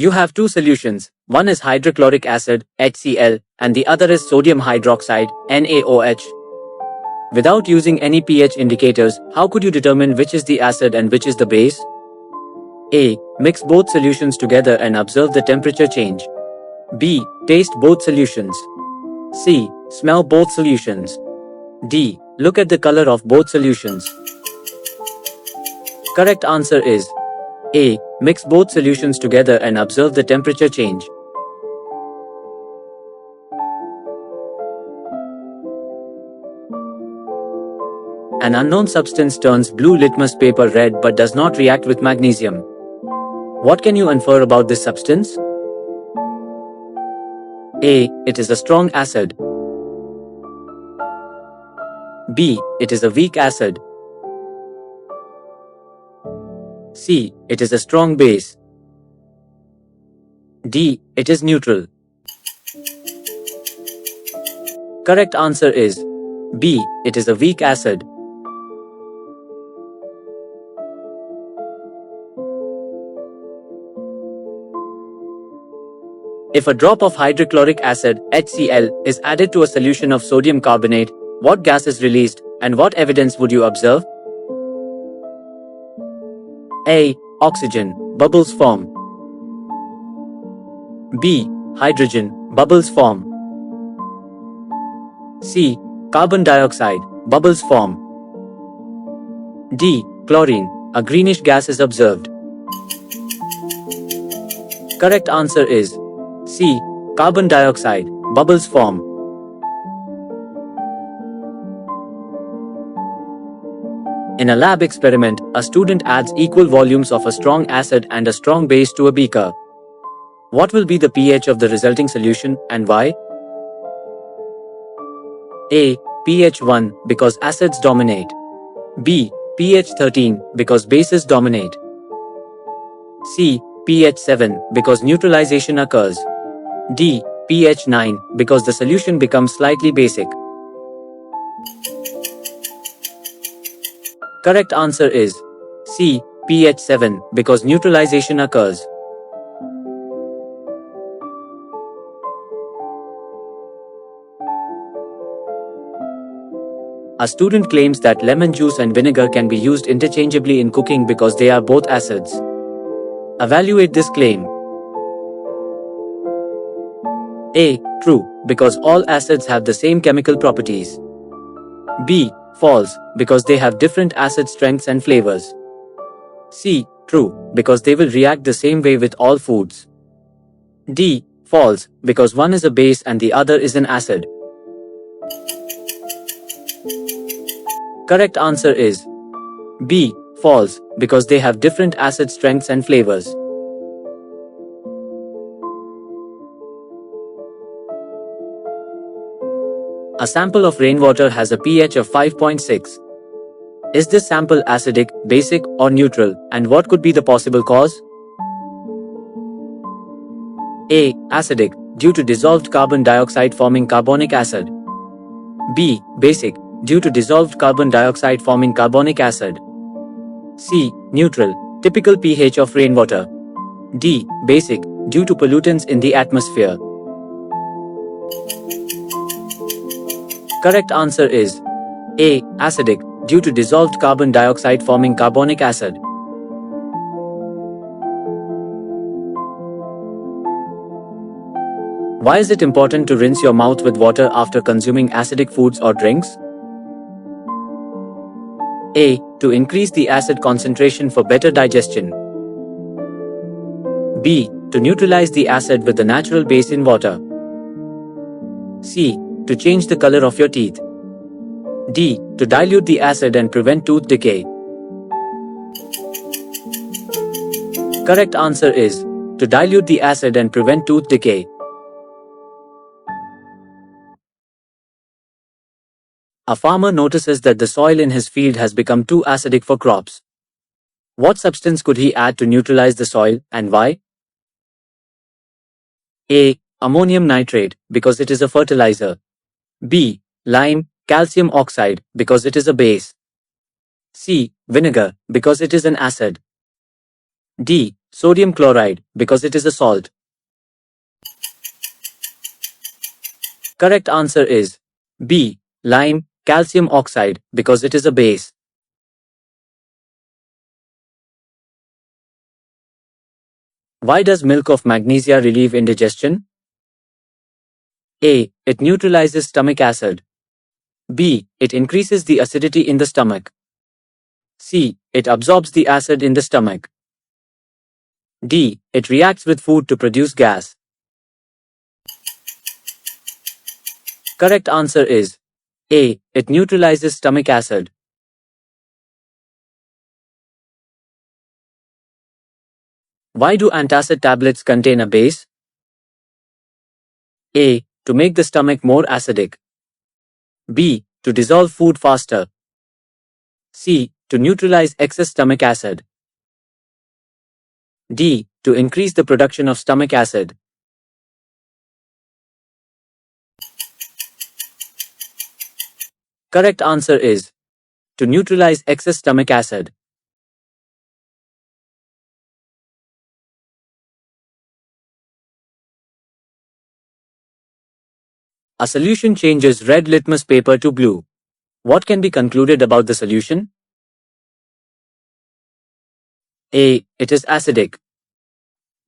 You have two solutions, one is hydrochloric acid, HCl, and the other is sodium hydroxide, NaOH. Without using any pH indicators, how could you determine which is the acid and which is the base? A. Mix both solutions together and observe the temperature change. B. Taste both solutions. C. Smell both solutions. D. Look at the color of both solutions. Correct answer is A. Mix both solutions together and observe the temperature change. An unknown substance turns blue litmus paper red but does not react with magnesium. What can you infer about this substance? A. It is a strong acid. B. It is a weak acid. C. It is a strong base. D. It is neutral. Correct answer is B. It is a weak acid. If a drop of hydrochloric acid, HCl, is added to a solution of sodium carbonate, what gas is released, and what evidence would you observe? A. Oxygen, bubbles form. B. Hydrogen, bubbles form. C. Carbon dioxide, bubbles form. D. Chlorine, a greenish gas is observed. Correct answer is C. Carbon dioxide, bubbles form. In a lab experiment, a student adds equal volumes of a strong acid and a strong base to a beaker. What will be the pH of the resulting solution and why? A. pH 1 because acids dominate. B. pH 13 because bases dominate. C. pH 7 because neutralization occurs. D. pH 9 because the solution becomes slightly basic. Correct answer is C. pH 7 because neutralization occurs. A student claims that lemon juice and vinegar can be used interchangeably in cooking because they are both acids. Evaluate this claim. A. True, because all acids have the same chemical properties. B. False, because they have different acid strengths and flavors. C. True, because they will react the same way with all foods. D. False, because one is a base and the other is an acid. Correct answer is B. False, because they have different acid strengths and flavors. A sample of rainwater has a pH of 5.6. Is this sample acidic, basic, or neutral, and what could be the possible cause? A. Acidic, due to dissolved carbon dioxide forming carbonic acid. B. Basic, due to dissolved carbon dioxide forming carbonic acid. C. Neutral, typical pH of rainwater. D. Basic, due to pollutants in the atmosphere. Correct answer is A. Acidic, due to dissolved carbon dioxide forming carbonic acid. Why is it important to rinse your mouth with water after consuming acidic foods or drinks? A. To increase the acid concentration for better digestion. B. To neutralize the acid with the natural base in water. C. To change the color of your teeth. D. To dilute the acid and prevent tooth decay. Correct answer is to dilute the acid and prevent tooth decay. A farmer notices that the soil in his field has become too acidic for crops. What substance could he add to neutralize the soil and why? A. Ammonium nitrate, because it is a fertilizer. B. Lime, calcium oxide, because it is a base. C. Vinegar, because it is an acid. D. Sodium chloride, because it is a salt. Correct answer is B. Lime, calcium oxide, because it is a base. Why does milk of magnesia relieve indigestion? A. It neutralizes stomach acid. B. It increases the acidity in the stomach. C. It absorbs the acid in the stomach. D. It reacts with food to produce gas. Correct answer is A. It neutralizes stomach acid. Why do antacid tablets contain a base? A. To make the stomach more acidic. B. To dissolve food faster. C. To neutralize excess stomach acid. D. To increase the production of stomach acid. Correct answer is to neutralize excess stomach acid. A solution changes red litmus paper to blue. What can be concluded about the solution? A. It is acidic.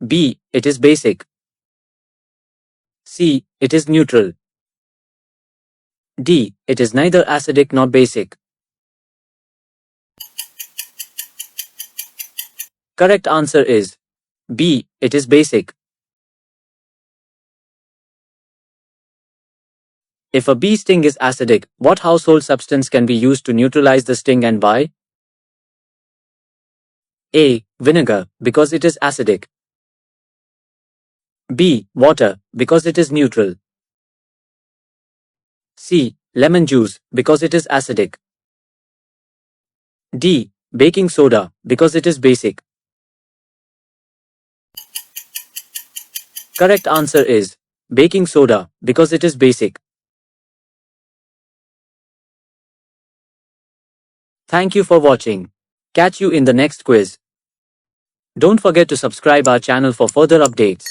B. It is basic. C. It is neutral. D. It is neither acidic nor basic. Correct answer is B. It is basic. If a bee sting is acidic, what household substance can be used to neutralize the sting and why? A. Vinegar, because it is acidic. B. Water, because it is neutral. C. Lemon juice, because it is acidic. D. Baking soda, because it is basic. Correct answer is baking soda, because it is basic. Thank you for watching. Catch you in the next quiz. Don't forget to subscribe our channel for further updates.